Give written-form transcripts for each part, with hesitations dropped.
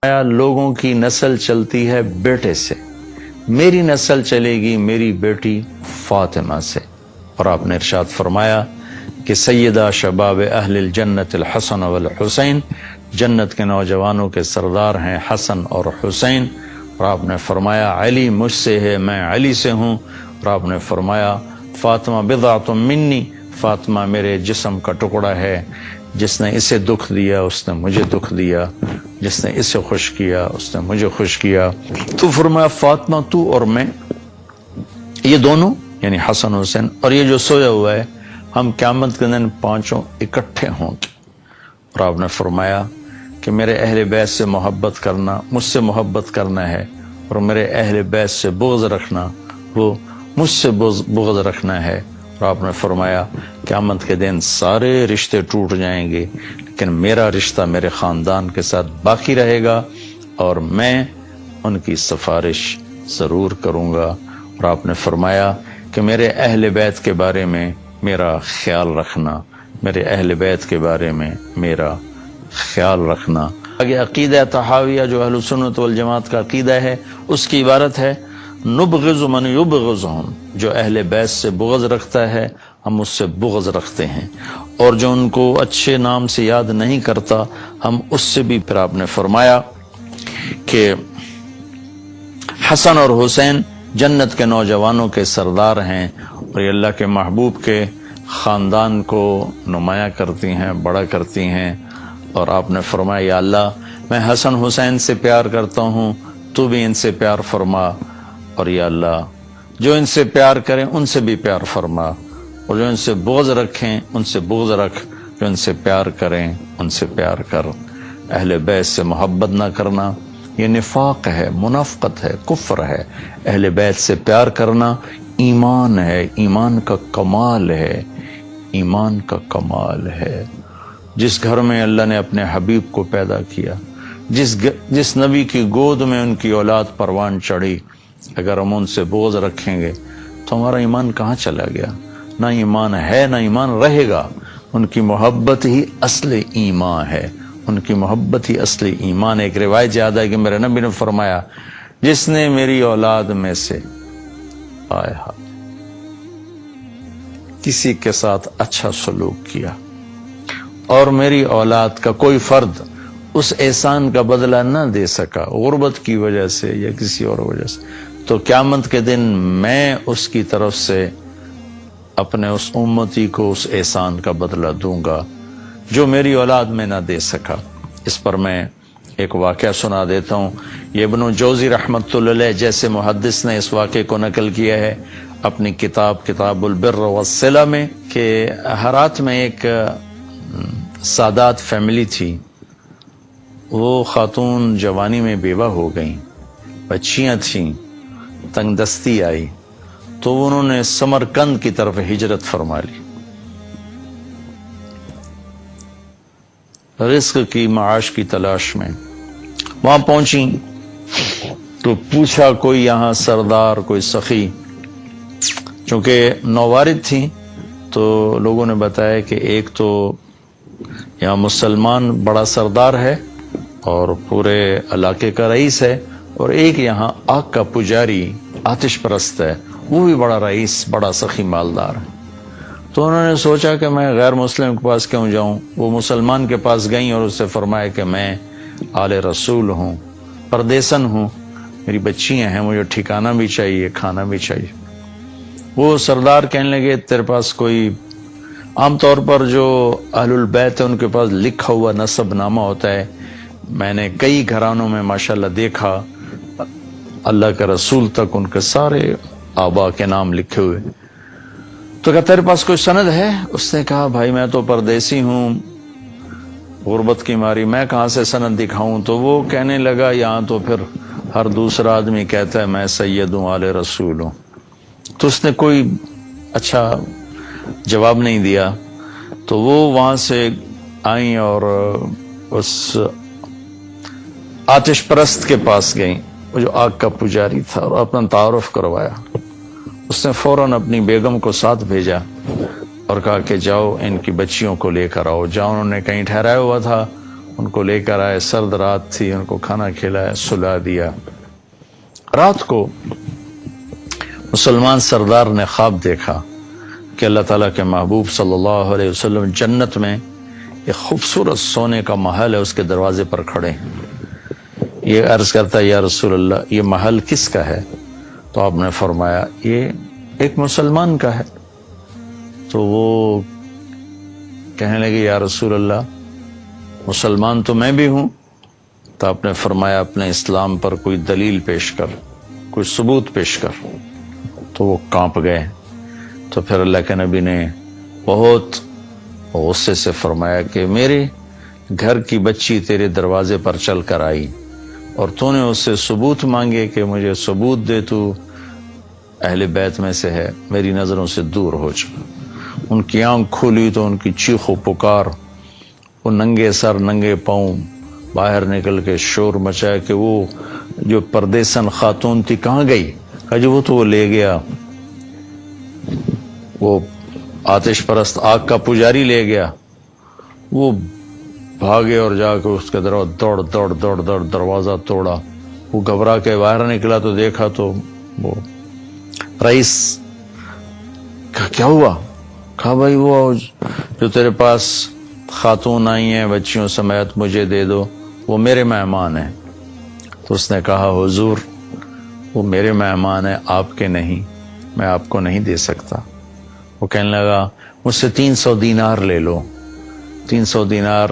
لوگوں کی نسل چلتی ہے بیٹے سے، میری نسل چلے گی میری بیٹی فاطمہ سے۔ اور آپ نے ارشاد فرمایا کہ سیدہ شباب اہل الجنت الحسن والحسین، جنت کے نوجوانوں کے سردار ہیں حسن اور حسین۔ اور آپ نے فرمایا علی مجھ سے ہے، میں علی سے ہوں۔ اور آپ نے فرمایا فاطمہ بضعۃ منی، فاطمہ میرے جسم کا ٹکڑا ہے، جس نے اسے دکھ دیا اس نے مجھے دکھ دیا، جس نے اسے خوش کیا اس نے مجھے خوش کیا۔ تو فرمایا فاطمہ تو اور میں، یہ دونوں یعنی حسن حسین اور یہ جو سویا ہوا ہے، ہم قیامت کے دن پانچوں اکٹھے ہوں گے۔ اور آپ نے فرمایا کہ میرے اہل بیت سے محبت کرنا، مجھ سے محبت کرنا ہے، اور میرے اہل بیت سے بغض رکھنا، وہ مجھ سے بغض رکھنا ہے۔ اور آپ نے فرمایا قیامت کے دن سارے رشتے ٹوٹ جائیں گے لیکن میرا رشتہ میرے خاندان کے ساتھ باقی رہے گا اور میں ان کی سفارش ضرور کروں گا۔ اور آپ نے فرمایا کہ میرے اہل بیت کے بارے میں میرا خیال رکھنا، میرے اہل بیت کے بارے میں میرا خیال رکھنا۔ آگے عقیدہ طحاویہ جو اہل سنت والجماعت کا عقیدہ ہے، اس کی عبارت ہے نبغض من یبغضہم، جو اہل بیت سے بغض رکھتا ہے ہم اس سے بغض رکھتے ہیں، اور جو ان کو اچھے نام سے یاد نہیں کرتا ہم اس سے بھی۔ پھر آپ نے فرمایا کہ حسن اور حسین جنت کے نوجوانوں کے سردار ہیں اور یہ اللہ کے محبوب کے خاندان کو نمایاں کرتی ہیں، بڑا کرتی ہیں۔ اور آپ نے فرمایا یا اللہ میں حسن حسین سے پیار کرتا ہوں، تو بھی ان سے پیار فرما، اور یا اللہ جو ان سے پیار کریں ان سے بھی پیار فرما، اور جو ان سے بغض رکھیں ان سے بغض رکھ، جو ان سے پیار کریں ان سے پیار کر۔ اہل بیت سے محبت نہ کرنا یہ نفاق ہے، منافقت ہے، کفر ہے۔ اہل بیت سے پیار کرنا ایمان ہے، ایمان کا کمال ہے، ایمان کا کمال ہے۔ جس گھر میں اللہ نے اپنے حبیب کو پیدا کیا، جس نبی کی گود میں ان کی اولاد پروان چڑھی، اگر ہم ان سے بغض رکھیں گے تو ہمارا ایمان کہاں چلا گیا؟ نہ ایمان ہے نہ ایمان رہے گا۔ ان کی محبت ہی اصل ایمان ہے، ان کی محبت ہی اصل ایمان ہے۔ ایک روایت یاد ہے کہ میرے نبی نے فرمایا جس نے میری اولاد میں سے کسی کے ساتھ اچھا سلوک کیا اور میری اولاد کا کوئی فرد اس احسان کا بدلہ نہ دے سکا غربت کی وجہ سے یا کسی اور وجہ سے، تو قیامت کے دن میں اس کی طرف سے اپنے اس امتی کو اس احسان کا بدلہ دوں گا جو میری اولاد میں نہ دے سکا۔ اس پر میں ایک واقعہ سنا دیتا ہوں۔ یہ ابن جوزی رحمۃ اللہ علیہ جیسے محدث نے اس واقعے کو نقل کیا ہے اپنی کتاب البر والصلہ میں، کہ ہرات میں ایک سادات فیملی تھی۔ وہ خاتون جوانی میں بیوہ ہو گئیں، بچیاں تھیں، تنگ دستی آئی تو انہوں نے سمرقند کی طرف ہجرت فرما لی، رزق کی معاش کی تلاش میں۔ وہاں پہنچی تو پوچھا کوئی یہاں سردار، کوئی سخی، چونکہ نووارد تھیں تو لوگوں نے بتایا کہ ایک تو یہاں مسلمان بڑا سردار ہے اور پورے علاقے کا رئیس ہے، اور ایک یہاں آگ کا پجاری آتش پرست ہے، وہ بھی بڑا رئیس، بڑا سخی مالدار ہے۔ تو انہوں نے سوچا کہ میں غیر مسلم کے پاس کیوں جاؤں۔ وہ مسلمان کے پاس گئیں اور اس سے فرمایا کہ میں آل رسول ہوں، پردیسن ہوں، میری بچیاں ہیں، مجھے ٹھکانہ بھی چاہیے، کھانا بھی چاہیے۔ وہ سردار کہنے لگے تیرے پاس کوئی، عام طور پر جو اہل البیت ہے ان کے پاس لکھا ہوا نسب نامہ ہوتا ہے، میں نے کئی گھرانوں میں ماشاءاللہ دیکھا اللہ کے رسول تک ان کے سارے آبا کے نام لکھے ہوئے۔ تو کہا تیرے پاس کوئی سند ہے؟ اس نے کہا بھائی میں تو پردیسی ہوں، غربت کی ماری میں کہاں سے سند دکھاؤں۔ تو وہ کہنے لگا یہاں تو پھر ہر دوسرا آدمی کہتا ہے میں سید ہوں، آل رسول ہوں۔ تو اس نے کوئی اچھا جواب نہیں دیا۔ تو وہ وہاں سے آئیں اور اس آتش پرست کے پاس گئیں، وہ جو آگ کا پجاری تھا، اور اپنا تعارف کروایا۔ اس نے فوراً اپنی بیگم کو ساتھ بھیجا اور کہا کہ جاؤ ان کی بچیوں کو لے کر آؤ۔ جہاں انہوں نے کہیں ٹھہرایا ہوا تھا ان کو لے کر آئے، سرد رات تھی، ان کو کھانا کھلایا، سلا دیا۔ رات کو مسلمان سردار نے خواب دیکھا کہ اللہ تعالیٰ کے محبوب صلی اللہ علیہ وسلم جنت میں ایک خوبصورت سونے کا محل ہے، اس کے دروازے پر کھڑے ہیں۔ یہ عرض کرتا ہے یا رسول اللہ یہ محل کس کا ہے؟ تو آپ نے فرمایا یہ ایک مسلمان کا ہے۔ تو وہ کہنے لگے یا رسول اللہ مسلمان تو میں بھی ہوں۔ تو آپ نے فرمایا اپنے اسلام پر کوئی دلیل پیش کر، کوئی ثبوت پیش کر۔ تو وہ کانپ گئے۔ تو پھر اللہ کے نبی نے بہت غصے سے فرمایا کہ میرے گھر کی بچی تیرے دروازے پر چل کر آئی اور تو نے اس سے ثبوت مانگے کہ مجھے ثبوت دے، تو اہل بیت میں سے ہے، میری نظروں سے دور ہو جا۔ ان کی آنکھ کھولی تو ان کی چیخ و پکار، وہ ننگے سر ننگے پاؤں باہر نکل کے شور مچایا کہ وہ جو پردیسن خاتون تھی کہاں گئی؟ کہا جو وہ تو وہ لے گیا، وہ آتش پرست آگ کا پجاری لے گیا۔ وہ بھاگے اور جا کے اس کے دوڑ دروازہ توڑا۔ وہ گھبرا کے باہر نکلا تو دیکھا تو وہ رئیس کہا کیا ہوا؟ کہا بھائی وہ جو تیرے پاس خاتون آئی ہیں بچیوں سمیت مجھے دے دو، وہ میرے مہمان ہیں۔ تو اس نے کہا حضور وہ میرے مہمان ہیں، آپ کے نہیں، میں آپ کو نہیں دے سکتا۔ وہ کہنے لگا مجھ سے 300 دینار لے لو۔ 300 دینار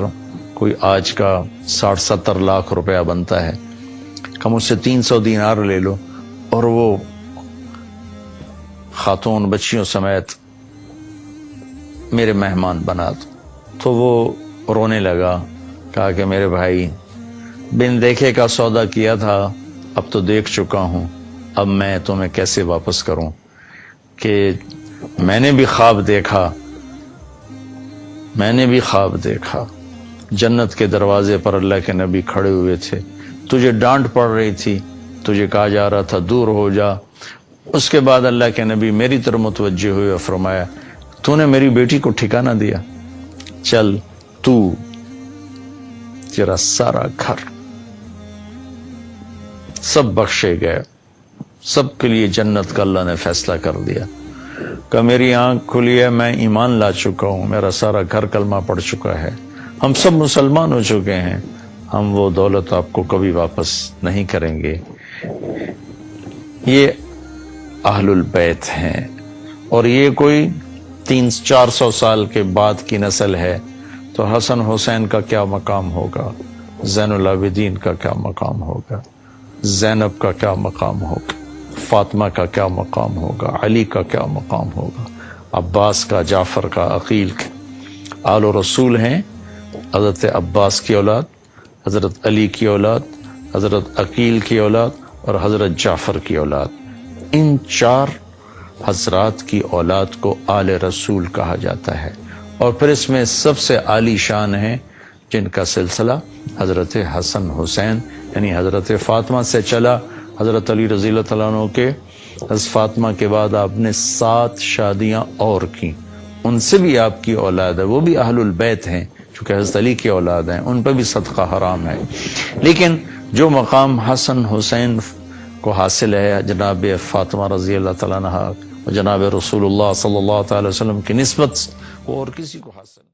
کوئی آج کا 60-70 لاکھ روپیہ بنتا ہے۔ کہ مجھ سے 300 دینار لے لو اور وہ خاتون بچیوں سمیت میرے مہمان بنا دو۔ تو وہ رونے لگا، کہا کہ میرے بھائی بن دیکھے کا سودا کیا تھا، اب تو دیکھ چکا ہوں، اب میں تمہیں کیسے واپس کروں؟ کہ میں نے بھی خواب دیکھا جنت کے دروازے پر اللہ کے نبی کھڑے ہوئے تھے، تجھے ڈانٹ پڑ رہی تھی، تجھے کہا جا رہا تھا دور ہو جا۔ اس کے بعد اللہ کے نبی میری طرف متوجہ ہوئے اور فرمایا تو نے میری بیٹی کو ٹھکانہ دیا، چل تو تیرا سارا گھر سب بخشے گئے، سب کے لیے جنت کا اللہ نے فیصلہ کر دیا۔ کہ میری آنکھ کھلی ہے، میں ایمان لا چکا ہوں، میرا سارا گھر کلمہ پڑھ چکا ہے، ہم سب مسلمان ہو چکے ہیں، ہم وہ دولت آپ کو کبھی واپس نہیں کریں گے۔ یہ اہل البیت ہیں، اور یہ کوئی 300-400 سال کے بعد کی نسل ہے، تو حسن حسین کا کیا مقام ہوگا، زین العابدین کا کیا مقام ہوگا، زینب کا کیا مقام ہوگا، فاطمہ کا کیا مقام ہوگا، علی کا کیا مقام ہوگا، عباس کا، جعفر کا، عقیل کا۔ آل و رسول ہیں، حضرت عباس کی اولاد، حضرت علی کی اولاد، حضرت عقیل کی اولاد اور حضرت جعفر کی اولاد۔ ان 4 حضرات کی اولاد کو آل رسول کہا جاتا ہے، اور پھر اس میں سب سے عالی شان ہیں جن کا سلسلہ حضرت حسن حسین یعنی حضرت فاطمہ سے چلا۔ حضرت علی رضی اللہ تعالیٰ عنہ کے حضرت فاطمہ کے بعد آپ نے 7 شادیاں اور کی، ان سے بھی آپ کی اولاد ہے، وہ بھی اہل البیت ہیں، چونکہ حضرت علی کی اولاد ہیں، ان پہ بھی صدقہ حرام ہے۔ لیکن جو مقام حسن حسین کو حاصل ہے جناب فاطمہ رضی اللہ تعالیٰ عنہ اور جناب رسول اللہ صلی اللہ تعالی وسلم کی نسبت، وہ اور کسی کو حاصل